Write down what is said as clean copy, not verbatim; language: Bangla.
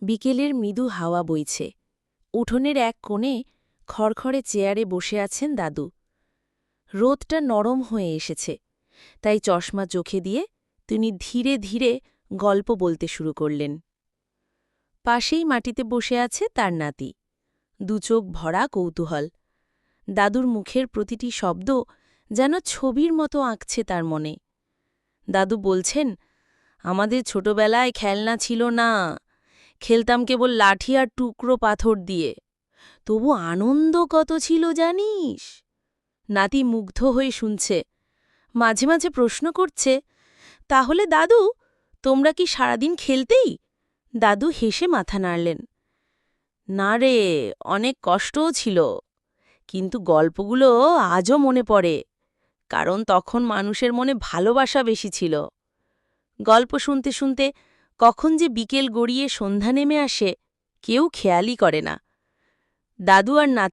বিকেলের মৃদু হাওয়া বইছে। উঠোনের এক কোণে খড়খড়ে চেয়ারে বসে আছেন দাদু। রোদটা নরম হয়ে এসেছে, তাই চশমা চোখে দিয়ে তিনি ধীরে ধীরে গল্প বলতে শুরু করলেন। পাশেই মাটিতে বসে আছে তার নাতি, দুচোখ ভরা কৌতূহল। দাদুর মুখের প্রতিটি শব্দ যেন ছবির মতো আঁকছে তার মনে। দাদু বলছেন, আমাদের ছোটবেলায় খেলনা ছিল না, খেলতাম কেবল লাঠি আর টুকরো পাথর দিয়ে। তবু আনন্দ কত ছিল জানিস? নাতি মুগ্ধ হয়ে শুনছে, মাঝে মাঝে প্রশ্ন করছে, তাহলে দাদু, তোমরা কি সারাদিন খেলতেই? দাদু হেসে মাথা নাড়লেন। না রে, অনেক কষ্টও ছিল, কিন্তু গল্পগুলো আজও মনে পড়ে, কারণ তখন মানুষের মনে ভালোবাসা বেশি ছিল। গল্প শুনতে শুনতে কখন যে বিকেল গড়িয়ে সন্ধ্যা নেমে আসে কেউ খেয়ালই করে না। দাদু আর নাতি